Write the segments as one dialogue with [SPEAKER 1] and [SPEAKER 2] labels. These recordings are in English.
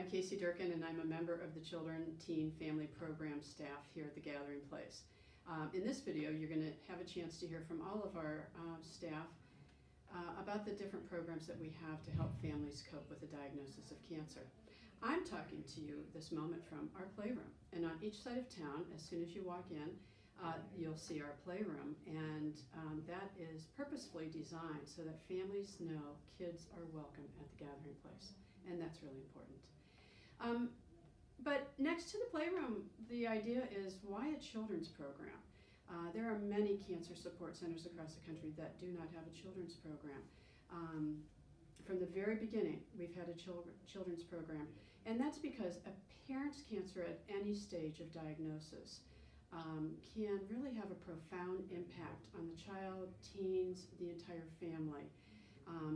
[SPEAKER 1] I'm Casey Durkin, and I'm a member of the Children, Teen, Family Program staff here at the Gathering Place. In this video, you're going to have a chance to hear from all of our staff about the different programs that we have to help families cope with the diagnosis of cancer. I'm talking to you this moment from our playroom, and on each side of town, as soon as you walk in, you'll see our playroom, and that is purposefully designed so that families know kids are welcome at the Gathering Place, and that's really important. But next to the playroom, the idea is why a children's program? There are many cancer support centers across the country that do not have a children's program. From the very beginning, we've had a children's program, and that's because a parent's cancer at any stage of diagnosis can really have a profound impact on the child, teens, the entire family,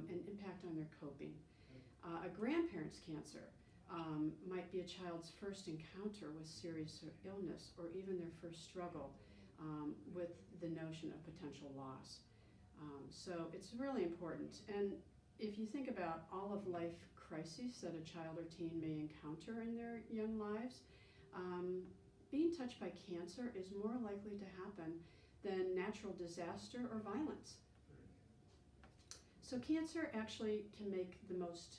[SPEAKER 1] and impact on their coping. A grandparent's cancer might be a child's first encounter with serious illness, or even their first struggle with the notion of potential loss. So it's really important. And if you think about all of life crises that a child or teen may encounter in their young lives, being touched by cancer is more likely to happen than natural disaster or violence. So cancer actually can make the most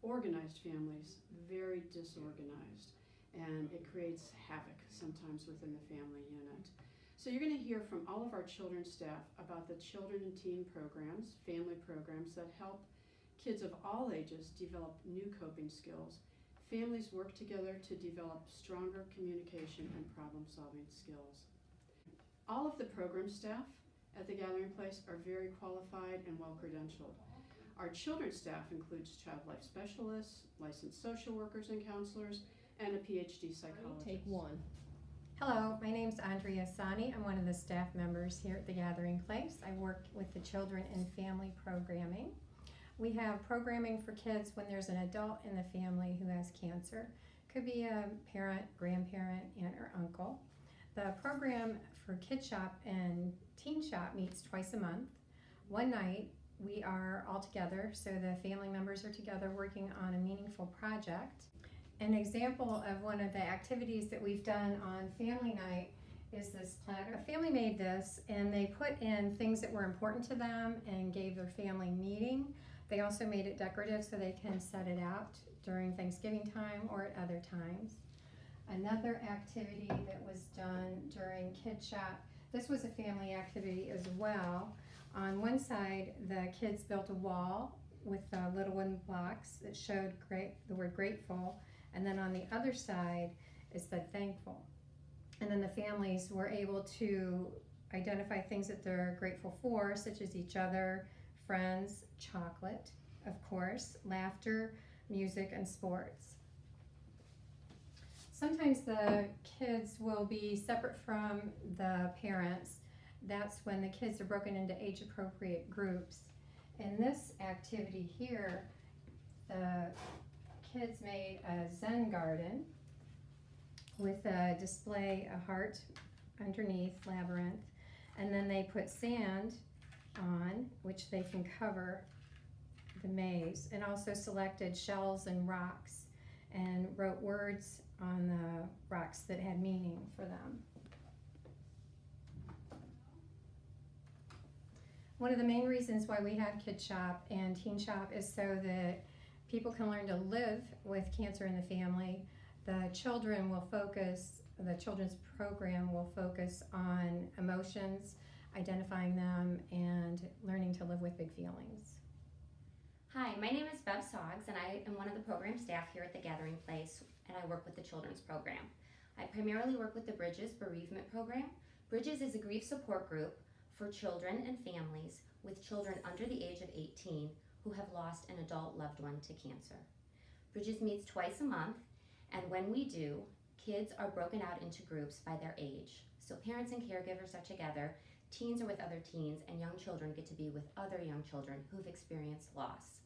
[SPEAKER 1] organized families very disorganized, and it creates havoc sometimes within the family unit. So you're going to hear from all of our children's staff about the children and teen programs, family programs that help kids of all ages develop new coping skills. Families work together to develop stronger communication and problem-solving skills. All of the program staff at the Gathering Place are very qualified and well-credentialed. Our children's staff includes child life specialists, licensed social workers and counselors, and a PhD psychologist.
[SPEAKER 2] Take one.
[SPEAKER 3] Hello, my name's Andrea Sani. I'm one of the staff members here at the Gathering Place. I work with the children and family programming. We have programming for kids when there's an adult in the family who has cancer. Could be a parent, grandparent, aunt, or uncle. The program for Kid Shop and Teen Shop meets twice a month. One night, we are all together, so the family members are together working on a meaningful project. An example of one of the activities that we've done on family night is this platter. A family made this, and they put in things that were important to them and gave their family meaning. They also made it decorative so they can set it out during Thanksgiving time or at other times. Another activity that was done during Kid Shop, this was a family activity as well. On one side, the kids built a wall with little wooden blocks that showed the word grateful, and then on the other side it said thankful. And then the families were able to identify things that they're grateful for, such as each other, friends, chocolate, of course, laughter, music, and sports. Sometimes the kids will be separate from the parents. That's when the kids are broken into age-appropriate groups. In this activity here, the kids made a Zen garden with a display, a heart underneath, labyrinth, and then they put sand on, which they can cover the maze, and also selected shells and rocks and wrote words on the rocks that had meaning for them. One of the main reasons why we have Kid Shop and Teen Shop is so that people can learn to live with cancer in the family. The children's program will focus on emotions, identifying them, and learning to live with big feelings.
[SPEAKER 4] Hi, my name is Bev Soggs, and I am one of the program staff here at the Gathering Place, and I work with the children's program. I primarily work with the Bridges Bereavement Program. Bridges is a grief support group for children and families with children under the age of 18 who have lost an adult loved one to cancer. Bridges meets twice a month, and when we do, kids are broken out into groups by their age. So parents and caregivers are together, teens are with other teens, and young children get to be with other young children who've experienced loss.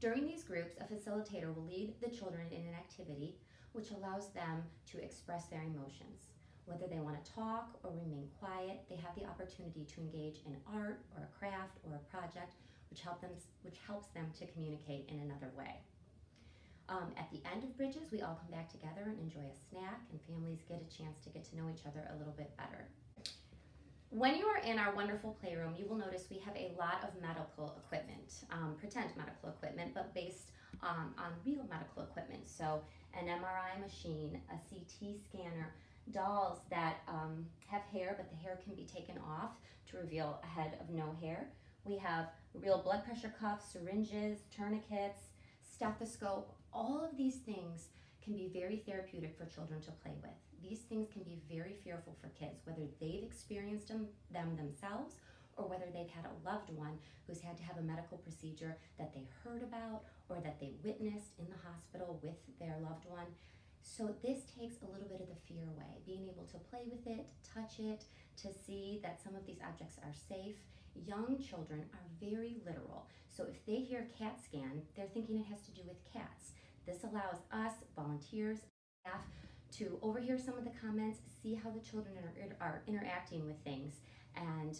[SPEAKER 4] During these groups, a facilitator will lead the children in an activity which allows them to express their emotions. Whether they want to talk or remain quiet, they have the opportunity to engage in art or a craft or a project which helps them to communicate in another way. At the end of Bridges, we all come back together and enjoy a snack, and families get a chance to get to know each other a little bit better. When you are in our wonderful playroom, you will notice we have a lot of medical equipment, pretend medical equipment, but based on real medical equipment. So an MRI machine, a CT scanner, dolls that have hair, but the hair can be taken off to reveal a head of no hair. We have real blood pressure cuffs, syringes, tourniquets, stethoscope. All of these things can be very therapeutic for children to play with. These things can be very fearful for kids, whether they've experienced them themselves or whether they've had a loved one who's had to have a medical procedure that they heard about or that they witnessed in the hospital with their loved one. So this takes a little bit of the fear away, being able to play with it, touch it, to see that some of these objects are safe. Young children are very literal. So if they hear CAT scan, they're thinking it has to do with cats. This allows us, volunteers, staff, to overhear some of the comments, see how the children are interacting with things, and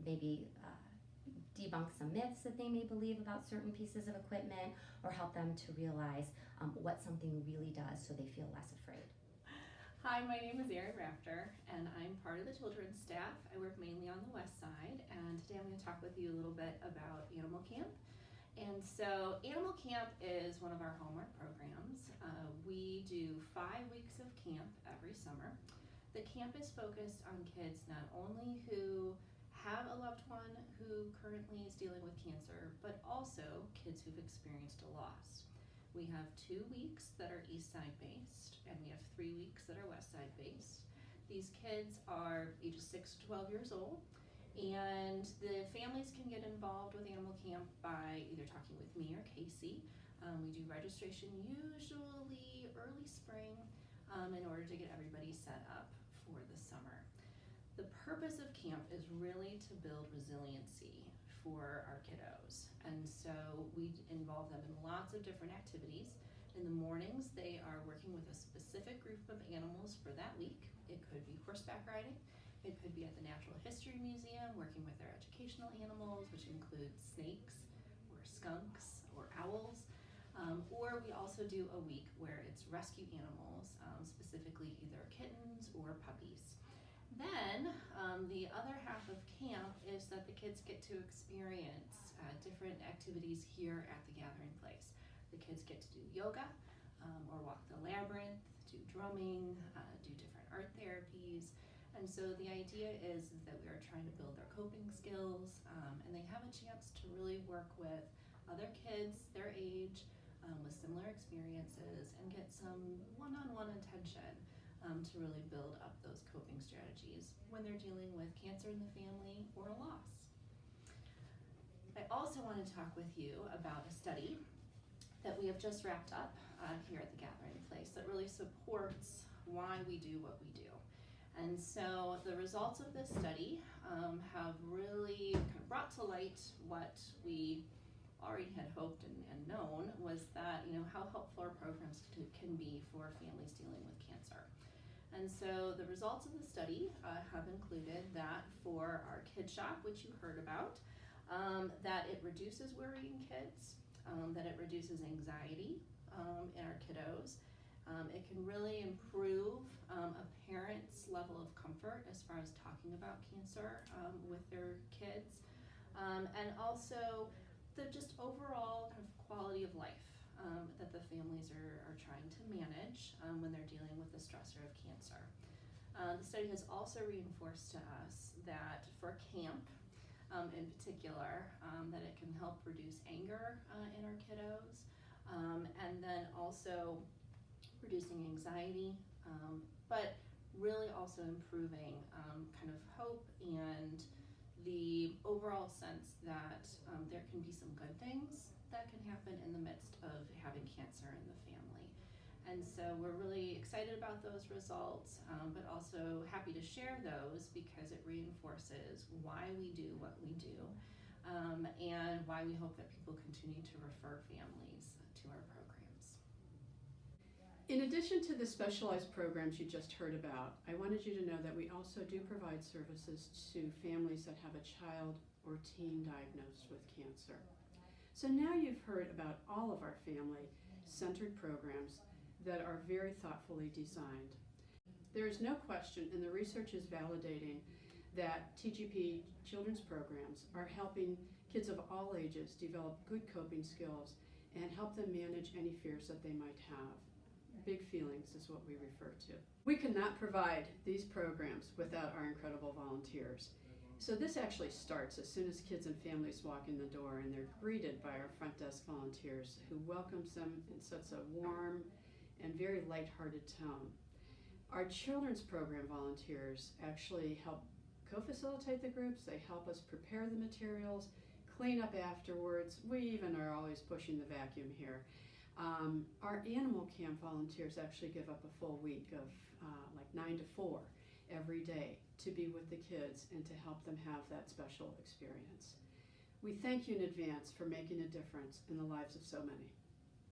[SPEAKER 4] maybe debunk some myths that they may believe about certain pieces of equipment, or help them to realize what something really does so they feel less afraid.
[SPEAKER 2] Hi, my name is Erin Rafter, and I'm part of the children's staff. I work mainly on the west side, and today I'm going to talk with you a little bit about Animal Camp. And so Animal Camp is one of our hallmark programs. We do 5 weeks of camp every summer. The camp is focused on kids not only who have a loved one who currently is dealing with cancer, but also kids who've experienced a loss. We have 2 weeks that are East Side based, and we have 3 weeks that are West Side based. These kids are ages 6 to 12 years old, and the families can get involved with Animal Camp by either talking with me or Casey. We do registration usually early spring in order to get everybody set up for the summer. The purpose of camp is really to build resiliency for our kiddos, and so we involve them in lots of different activities. In the mornings, they are working with a specific group of animals for that week. It could be horseback riding. It could be at the Natural History Museum, working with their educational animals, which include snakes or skunks or owls. Or we also do a week where it's rescue animals, specifically either kittens or puppies. Then the other half of camp is that the kids get to experience different activities here at the Gathering Place. The kids get to do yoga or walk the labyrinth, do drumming, do different art therapies. And so the idea is that we are trying to build their coping skills, and they have a chance to really work with other kids their age with similar experiences and get some one-on-one attention to really build up those coping strategies when they're dealing with cancer in the family or a loss. I also want to talk with you about a study that we have just wrapped up here at the Gathering Place that really supports why we do what we do. And so the results of this study have really kind of brought to light what we already had hoped and known, was that, how helpful our programs can be for families dealing with cancer. And so the results of the study have included that for our Kid Shop, which you heard about, that it reduces worrying kids, that it reduces anxiety in our kiddos. It can really improve a parent's level of comfort as far as talking about cancer with their kids, and also the just overall kind of quality of life that the families are trying to manage when they're dealing with the stressor of cancer. The study has also reinforced to us that for camp in particular, that it can help reduce anger in our kiddos, and then also reducing anxiety, but really also improving kind of hope and the overall sense that there can be some good things that can happen in the midst of having cancer in the family. And so we're really excited about those results, but also happy to share those because it reinforces why we do what we do, and why we hope that people continue to refer families to our programs.
[SPEAKER 1] In addition to the specialized programs you just heard about, I wanted you to know that we also do provide services to families that have a child or teen diagnosed with cancer. So now you've heard about all of our family. centered programs that are very thoughtfully designed. There is no question, and the research is validating, that TGP children's programs are helping kids of all ages develop good coping skills and help them manage any fears that they might have. Big feelings is what we refer to. We cannot provide these programs without our incredible volunteers. So this actually starts as soon as kids and families walk in the door and they're greeted by our front desk volunteers who welcomes them in such a warm and very lighthearted tone. Our children's program volunteers actually help co-facilitate the groups. They help us prepare the materials, clean up afterwards. We even are always pushing the vacuum here. Our animal camp volunteers actually give up a full week of like 9 to 4 every day to be with the kids and to help them have that special experience. We thank you in advance for making a difference in the lives of so many.